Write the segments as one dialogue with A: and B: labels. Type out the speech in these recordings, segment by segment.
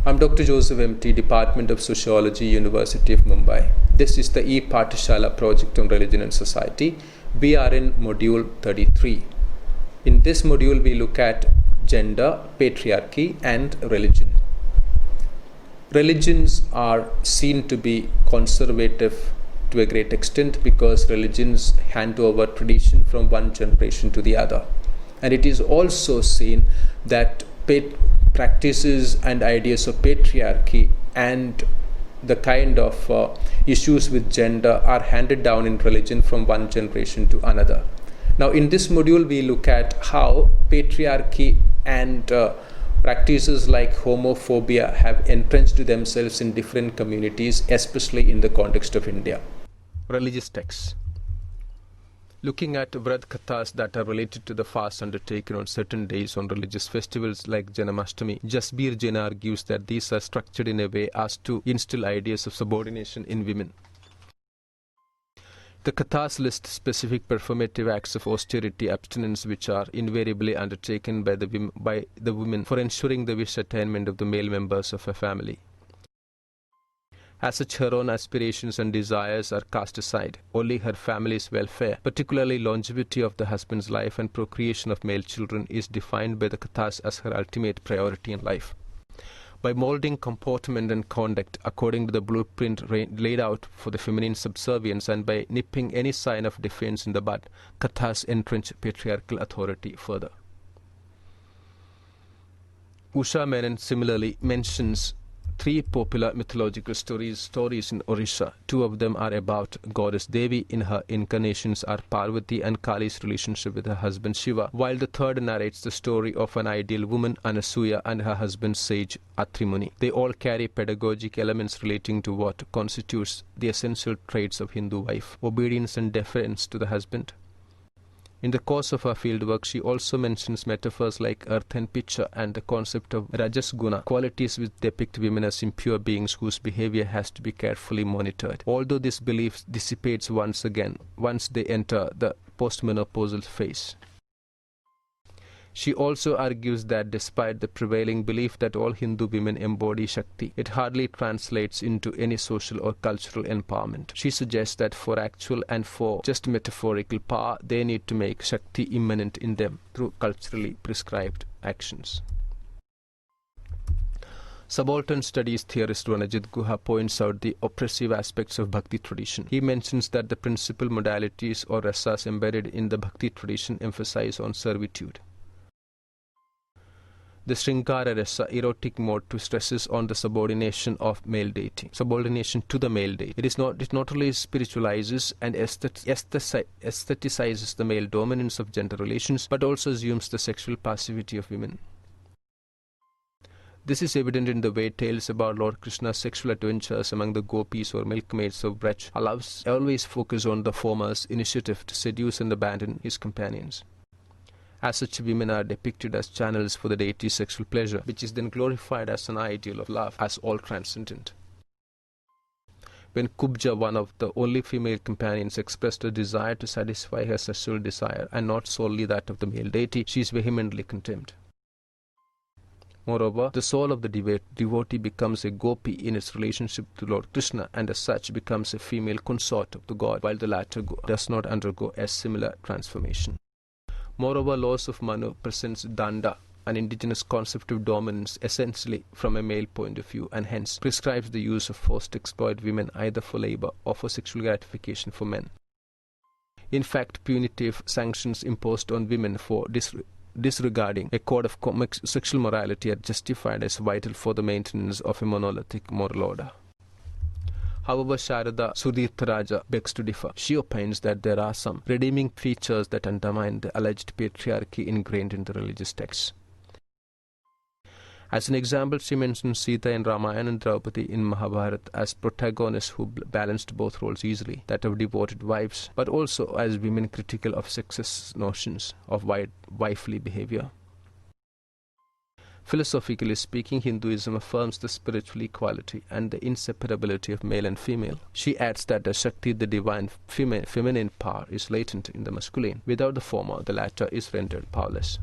A: I'm Dr. Joseph MT, Department of Sociology, University of Mumbai. This is the E-Pathshala project on religion and society. We are in module 33. In this module, we look at gender, patriarchy, and religion. Religions are seen to be conservative to a great extent because religions hand over tradition from one generation to the other. And it is also seen that practices and ideas of patriarchy and the kind of issues with gender are handed down in religion from one generation to another. Now, in this module, we look at how patriarchy and practices like homophobia have entrenched themselves in different communities, especially in the context of India. Religious texts. Looking at Vrat Kathas that are related to the fast undertaken on certain days on religious festivals like Janamastami, Jasbir Jain argues that these are structured in a way as to instill ideas of subordination in women. The Kathas list specific performative acts of austerity, abstinence, which are invariably undertaken by the women for ensuring the wish attainment of the male members of a family. As such, her own aspirations and desires are cast aside. Only her family's welfare, particularly longevity of the husband's life and procreation of male children, is defined by the Kathas as her ultimate priority in life. By molding comportment and conduct according to the blueprint laid out for the feminine subservience and by nipping any sign of defiance in the bud, Kathas entrench patriarchal authority further. Usha Menon similarly mentions three popular mythological stories in Orissa. Two of them are about goddess Devi. In her incarnations are Parvati and Kali's relationship with her husband Shiva, while the third narrates the story of an ideal woman, Anasuya, and her husband sage Atri Muni. They all carry pedagogic elements relating to what constitutes the essential traits of Hindu wife: obedience and deference to the husband. In the course of her fieldwork, she also mentions metaphors like earth and pitcher and the concept of Rajas Guna, qualities which depict women as impure beings whose behavior has to be carefully monitored. Although this belief dissipates once they enter the postmenopausal phase. She also argues that despite the prevailing belief that all Hindu women embody Shakti, it hardly translates into any social or cultural empowerment. She suggests that for actual and for just metaphorical power, they need to make Shakti immanent in them through culturally prescribed actions. Subaltern studies theorist Ranajit Guha points out the oppressive aspects of Bhakti tradition. He mentions that the principal modalities or rasas embedded in the Bhakti tradition emphasize on servitude. The Sringara Rasa erotic mode stresses on the subordination of male deity, subordination to the male deity. It not only spiritualizes and aestheticizes the male dominance of gender relations, but also assumes the sexual passivity of women. This is evident in the way tales about Lord Krishna's sexual adventures among the gopis or milkmaids of Braj always focus on the former's initiative to seduce and abandon his companions. As such, women are depicted as channels for the deity's sexual pleasure, which is then glorified as an ideal of love, as all-transcendent. When Kubja, one of the only female companions, expressed a desire to satisfy her sexual desire, and not solely that of the male deity, she is vehemently condemned. Moreover, the soul of the devotee becomes a gopi in its relationship to Lord Krishna, and as such becomes a female consort of the god, while the latter does not undergo a similar transformation. Moreover, laws of Manu presents danda, an indigenous concept of dominance, essentially from a male point of view, and hence prescribes the use of force to exploit women either for labor or for sexual gratification for men. In fact, punitive sanctions imposed on women for disregarding a code of sexual morality are justified as vital for the maintenance of a monolithic moral order. However, Sharada Sudhirtharaja begs to differ. She opines that there are some redeeming features that undermine the alleged patriarchy ingrained in the religious texts. As an example, she mentions Sita in Ramayana and Draupadi in Mahabharata as protagonists who balanced both roles easily, that of devoted wives, but also as women critical of sexist notions of wifely behavior. Philosophically speaking, Hinduism affirms the spiritual equality and the inseparability of male and female. She adds that the Shakti, the divine feminine power, is latent in the masculine. Without the former, the latter is rendered powerless.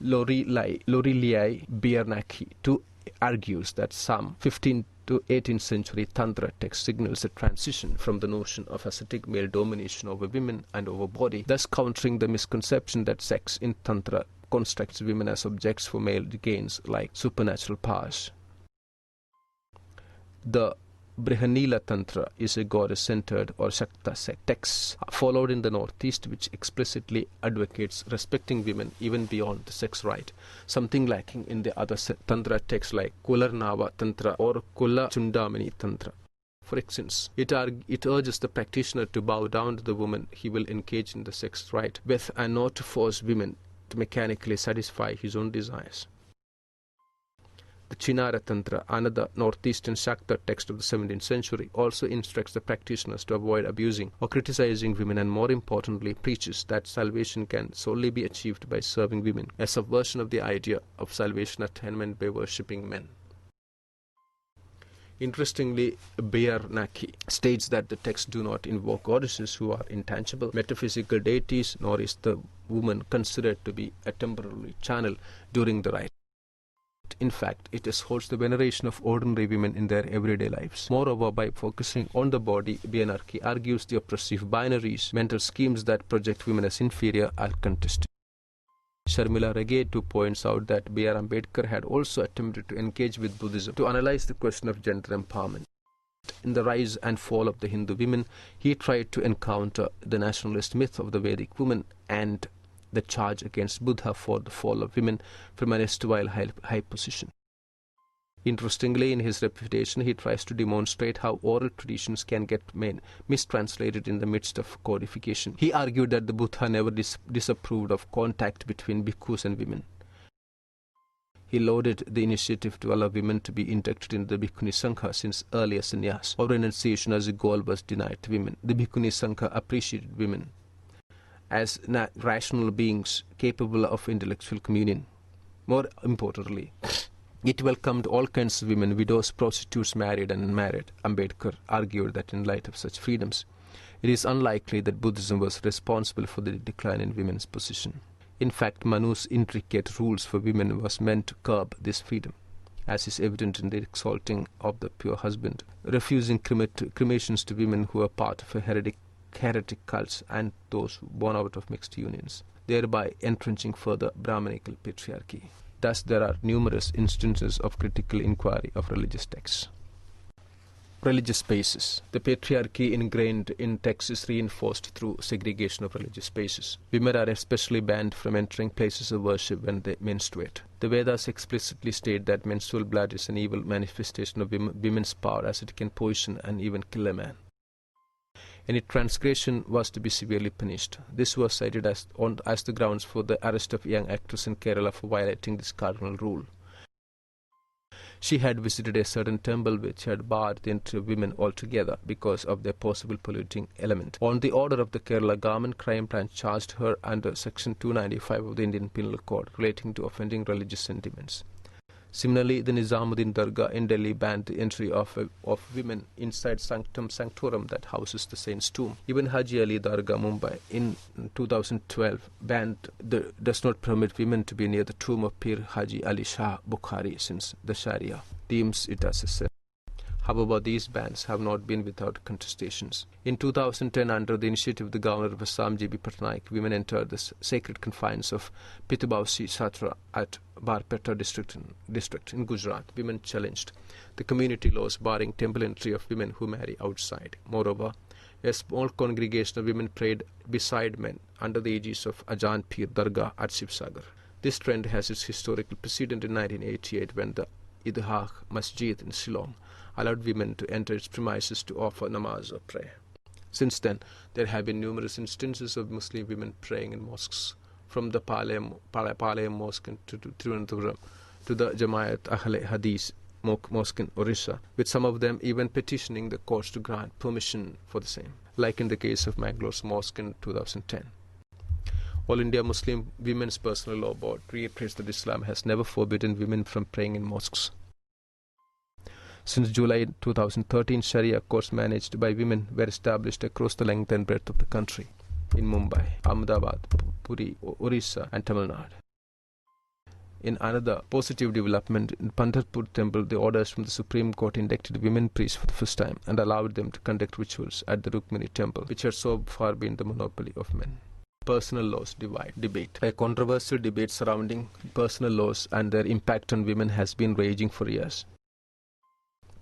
A: Lorelei Biernacki, to argues that some 15th to 18th century Tantra text signals a transition from the notion of ascetic male domination over women and over body, thus countering the misconception that sex in Tantra constructs women as objects for male gains like supernatural powers. The Brihanila Tantra is a goddess-centered or Shakta text followed in the northeast, which explicitly advocates respecting women even beyond the sex right, something lacking in the other Tantra texts like Kularnava Tantra or Kula Chundamani Tantra. For instance, it urges the practitioner to bow down to the woman he will engage in the sex right with and not to force women to mechanically satisfy his own desires. The Chinara Tantra, another northeastern Shakta text of the 17th century, also instructs the practitioners to avoid abusing or criticizing women and, more importantly, preaches that salvation can solely be achieved by serving women, a subversion of the idea of salvation attainment by worshipping men. Interestingly, Bayanaki states that the texts do not invoke goddesses who are intangible, metaphysical deities, nor is the woman considered to be a temporary channel during the rite. In fact, it holds the veneration of ordinary women in their everyday lives. Moreover, by focusing on the body, Bayanaki argues the oppressive binaries, mental schemes that project women as inferior, are contested. Sharmila Rage too points out that B.R. Ambedkar had also attempted to engage with Buddhism to analyze the question of gender empowerment. In The Rise and Fall of the Hindu Women, he tried to encounter the nationalist myth of the Vedic woman and the charge against Buddha for the fall of women from an erstwhile high position. Interestingly, in his refutation, he tries to demonstrate how oral traditions can get mistranslated in the midst of codification. He argued that the Buddha never disapproved of contact between bhikkhus and women. He lauded the initiative to allow women to be inducted into the Bhikkhuni Sangha since earlier sannyas or renunciation as a goal was denied to women. The Bhikkhuni Sangha appreciated women as rational beings capable of intellectual communion. More importantly, it welcomed all kinds of women, widows, prostitutes, married and unmarried. Ambedkar argued that in light of such freedoms, it is unlikely that Buddhism was responsible for the decline in women's position. In fact, Manu's intricate rules for women was meant to curb this freedom, as is evident in the exalting of the pure husband, refusing cremations to women who are part of a heretic cults and those born out of mixed unions, thereby entrenching further Brahmanical patriarchy. Thus, there are numerous instances of critical inquiry of religious texts. Religious spaces. The patriarchy ingrained in texts is reinforced through segregation of religious spaces. Women are especially banned from entering places of worship when they menstruate. The Vedas explicitly state that menstrual blood is an evil manifestation of women's power, as it can poison and even kill a man. Any transgression was to be severely punished. This was cited as the grounds for the arrest of a young actress in Kerala for violating this cardinal rule. She had visited a certain temple which had barred the entry of women altogether because of their possible polluting element. On the order of the Kerala Government, Crime Branch charged her under Section 295 of the Indian Penal Code relating to offending religious sentiments. Similarly, the Nizamuddin Dargah in Delhi banned the entry of women inside Sanctum Sanctorum that houses the saint's tomb. Even Haji Ali Dargah, Mumbai, in 2012 does not permit women to be near the tomb of Pir Haji Ali Shah Bukhari, since the Sharia deems it as a sin. However, these bans have not been without contestations. In 2010, under the initiative of the governor of Assam, J.B. Patnaik, women entered the sacred confines of Pitubausi Satra at Barpeta district in Gujarat. Women challenged the community laws barring temple entry of women who marry outside. Moreover, a small congregation of women prayed beside men under the aegis of Ajahn Pir Dargah at Shivsagar. This trend has its historical precedent in 1988 when the Idhah Masjid in Shillong allowed women to enter its premises to offer namaz or prayer. Since then, there have been numerous instances of Muslim women praying in mosques, from the Palayam Mosque to Trivandrum to the Jamaat Ahle Hadith Mosque in Orissa, with some of them even petitioning the courts to grant permission for the same, like in the case of Mangalore's mosque in 2010. All India Muslim Women's Personal Law Board reiterates that Islam has never forbidden women from praying in mosques. Since July 2013, Sharia courts managed by women were established across the length and breadth of the country, in Mumbai, Ahmedabad, Puri, Orissa and Tamil Nadu. In another positive development, in Pandharpur temple, the orders from the Supreme Court inducted women priests for the first time and allowed them to conduct rituals at the Rukmini temple, which had so far been the monopoly of men. Personal laws debate. A controversial debate surrounding personal laws and their impact on women has been raging for years.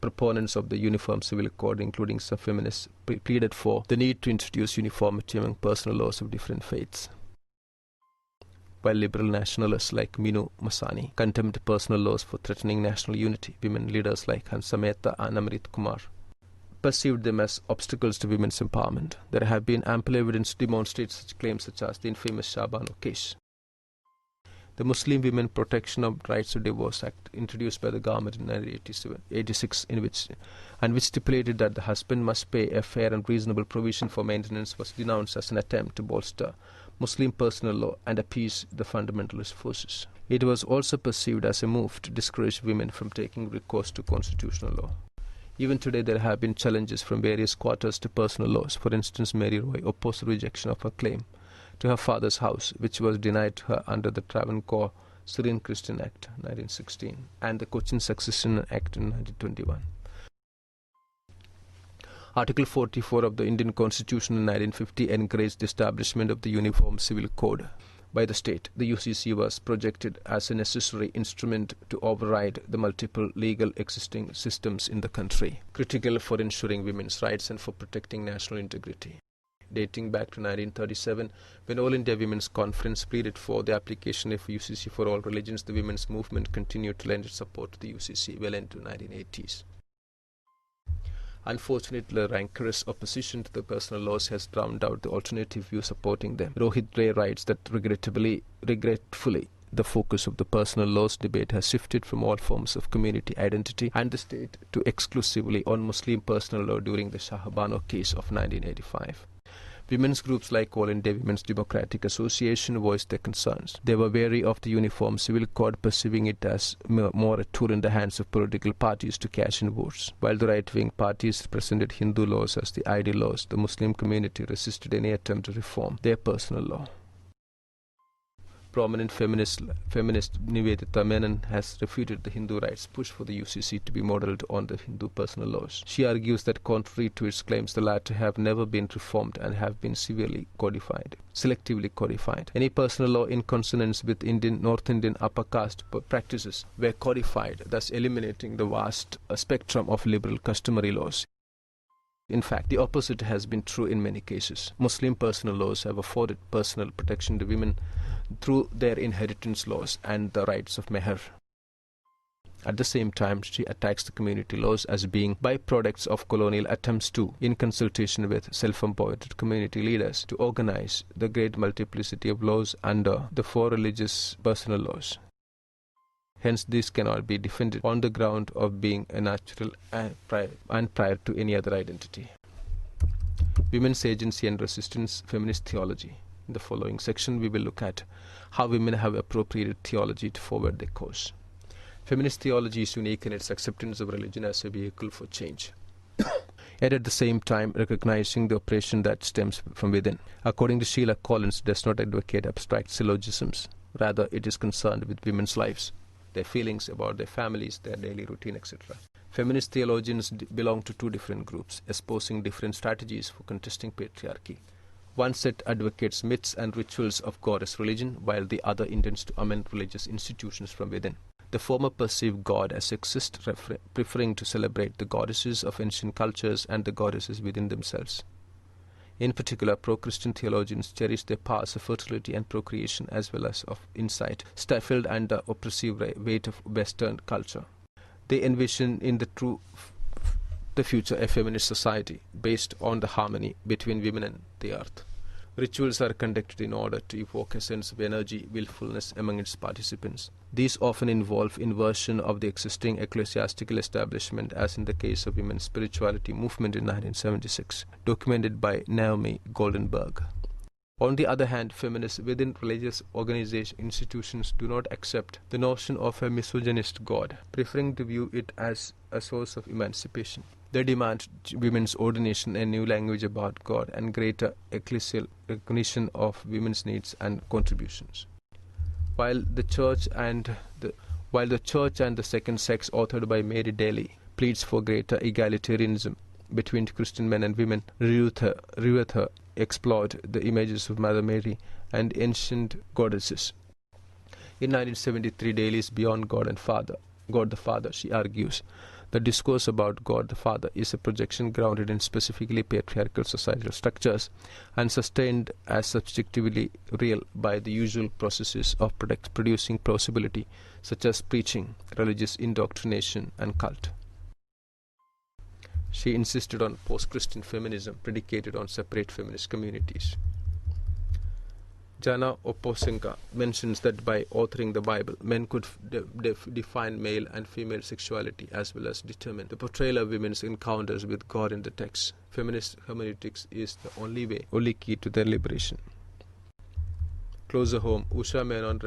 A: Proponents of the Uniform Civil Code, including some feminists, pleaded for the need to introduce uniformity among personal laws of different faiths, while liberal nationalists like Minu Masani condemned personal laws for threatening national unity. Women leaders like Hansa Mehta and Amrit Kumar perceived them as obstacles to women's empowerment. There have been ample evidence to demonstrate such claims, such as the infamous Shabano case. The Muslim Women Protection of Rights of Divorce Act, introduced by the government in 1986, which stipulated that the husband must pay a fair and reasonable provision for maintenance, was denounced as an attempt to bolster Muslim personal law and appease the fundamentalist forces. It was also perceived as a move to discourage women from taking recourse to constitutional law. Even today, there have been challenges from various quarters to personal laws. For instance, Mary Roy opposed the rejection of her claim to her father's house, which was denied to her under the Travancore Syrian Christian Act 1916 and the Cochin Succession Act in 1921. Article 44 of the Indian Constitution in 1950 encouraged the establishment of the Uniform Civil Code by the state. The UCC was projected as a necessary instrument to override the multiple legal existing systems in the country, critical for ensuring women's rights and for protecting national integrity. Dating back to 1937, when All India Women's Conference pleaded for the application of UCC for all religions, the women's movement continued to lend its support to the UCC well into the 1980s. Unfortunately, rancorous opposition to the personal laws has drowned out the alternative view supporting them. Rohit Ray writes that regretfully, the focus of the personal laws debate has shifted from all forms of community identity and the state to exclusively on Muslim personal law during the Shahbano case of 1985. Women's groups like All India Women's Democratic Association voiced their concerns. They were wary of the Uniform Civil Code, perceiving it as more a tool in the hands of political parties to cash in votes. While the right-wing parties presented Hindu laws as the ideal laws, the Muslim community resisted any attempt to reform their personal law. Prominent feminist Nivedita Menon has refuted the Hindu rights push for the UCC to be modelled on the Hindu personal laws. She argues that contrary to its claims, the latter have never been reformed and have been selectively codified. Any personal law in consonance with North Indian upper caste practices were codified, thus eliminating the vast spectrum of liberal customary laws. In fact, the opposite has been true in many cases. Muslim personal laws have afforded personal protection to women through their inheritance laws and the rights of meher. At the same time, she attacks the community laws as being byproducts of colonial attempts to, in consultation with self-appointed community leaders, to organize the great multiplicity of laws under the four religious personal laws. Hence, these cannot be defended on the ground of being a natural and prior to any other identity. Women's agency and resistance, feminist theology. In the following section, we will look at how women have appropriated theology to forward their cause. Feminist theology is unique in its acceptance of religion as a vehicle for change, yet at the same time recognizing the oppression that stems from within. According to Sheila Collins, it does not advocate abstract syllogisms. Rather, it is concerned with women's lives, their feelings about their families, their daily routine, etc. Feminist theologians belong to two different groups, espousing different strategies for contesting patriarchy. One set advocates myths and rituals of goddess religion, while the other intends to amend religious institutions from within. The former perceive God as sexist, preferring to celebrate the goddesses of ancient cultures and the goddesses within themselves. In particular, pro-Christian theologians cherish their powers of fertility and procreation as well as of insight, stifled under oppressive weight of Western culture. They envision in the future a feminist society based on the harmony between women and the earth. Rituals are conducted in order to evoke a sense of energy, willfulness among its participants. These often involve inversion of the existing ecclesiastical establishment, as in the case of women's spirituality movement in 1976, documented by Naomi Goldenberg. On the other hand, feminists within religious institutions do not accept the notion of a misogynist God, preferring to view it as a source of emancipation. They demand women's ordination, a new language about God, and greater ecclesial recognition of women's needs and contributions. While the Church and the Second Sex, authored by Mary Daly, pleads for greater egalitarianism between Christian men and women, Reuther explored the images of Mother Mary and ancient goddesses. In 1973 Daly's Beyond God the Father, she argues the discourse about God the Father is a projection grounded in specifically patriarchal societal structures and sustained as subjectively real by the usual processes of producing plausibility, such as preaching, religious indoctrination, and cult. She insisted on post-Christian feminism predicated on separate feminist communities. Jana Oposenka mentions that by authoring the Bible, men could define male and female sexuality as well as determine the portrayal of women's encounters with God in the text. Feminist hermeneutics is the only key to their liberation. Closer home, Usha Menon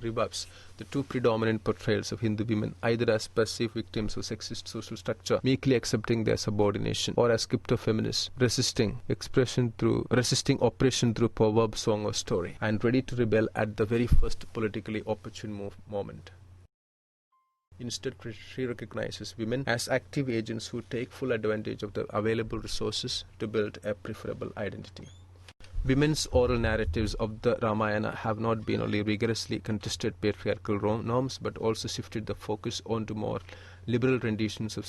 A: rebuffs the two predominant portrayals of Hindu women, either as passive victims of sexist social structure, meekly accepting their subordination, or as crypto-feminists, resisting oppression through proverb, song, or story, and ready to rebel at the very first politically opportune moment. Instead, she recognizes women as active agents who take full advantage of the available resources to build a preferable identity. Women's oral narratives of the Ramayana have not been only rigorously contested patriarchal norms but also shifted the focus onto more liberal renditions of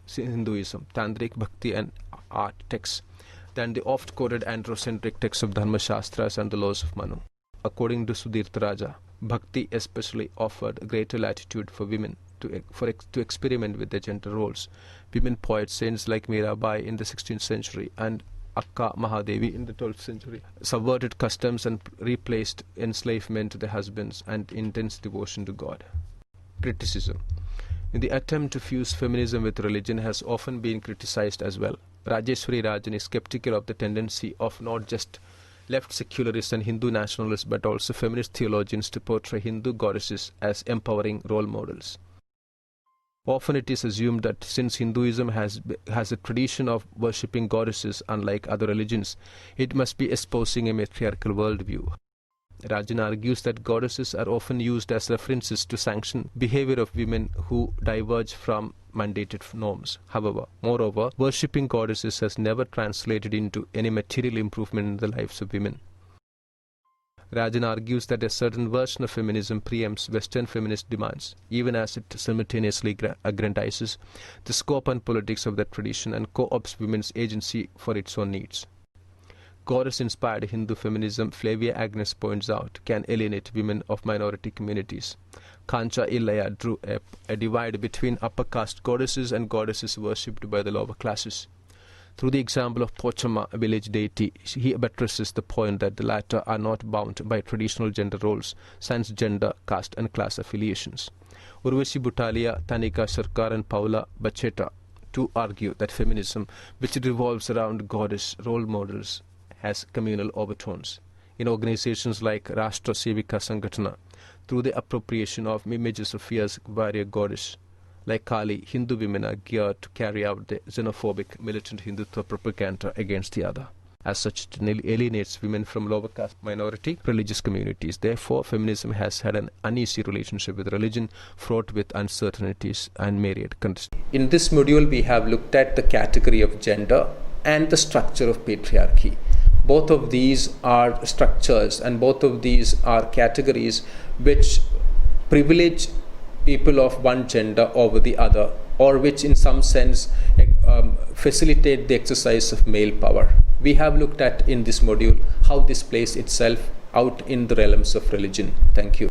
A: Hinduism, tantric, bhakti, and art texts than the oft-quoted androcentric texts of Dharma Shastras and the laws of Manu. According to Sudhirtha Raja, bhakti especially offered greater latitude for women to experiment with their gender roles. Women poets, saints like Mirabai in the 16th century and Akka Mahadevi in the 12th century subverted customs and replaced enslavement to their husbands and intense devotion to God. Criticism. In the attempt to fuse feminism with religion has often been criticized as well. Rajeshwari Rajan is skeptical of the tendency of not just left secularists and Hindu nationalists but also feminist theologians to portray Hindu goddesses as empowering role models. Often it is assumed that since Hinduism has a tradition of worshipping goddesses unlike other religions, it must be espousing a matriarchal worldview. Rajan argues that goddesses are often used as references to sanction behavior of women who diverge from mandated norms. Moreover, worshipping goddesses has never translated into any material improvement in the lives of women. Rajan argues that a certain version of feminism preempts Western feminist demands, even as it simultaneously aggrandizes the scope and politics of that tradition and co-opts women's agency for its own needs. Goddess-inspired Hindu feminism, Flavia Agnes points out, can alienate women of minority communities. Kancha Illaya drew a divide between upper caste goddesses and goddesses worshipped by the lower classes. Through the example of Pochama, a village deity, he buttresses the point that the latter are not bound by traditional gender roles, since gender, caste and class affiliations. Urvashi Butalia, Tanika Sarkar and Paula Bacheta too argue that feminism, which revolves around goddess role models, has communal overtones. In organizations like Rashtra Sevika Sangatana, through the appropriation of images of fierce warrior goddess, like Kali, Hindu women are geared to carry out the xenophobic militant Hindutva propaganda against the other. As such, it alienates women from lower caste minority religious communities. Therefore, feminism has had an uneasy relationship with religion, fraught with uncertainties and myriad conditions. In this module, we have looked at the category of gender and the structure of patriarchy. Both of these are structures and both of these are categories which privilege people of one gender over the other, or which in some sense facilitate the exercise of male power. We have looked at in this module how this plays itself out in the realms of religion. Thank you.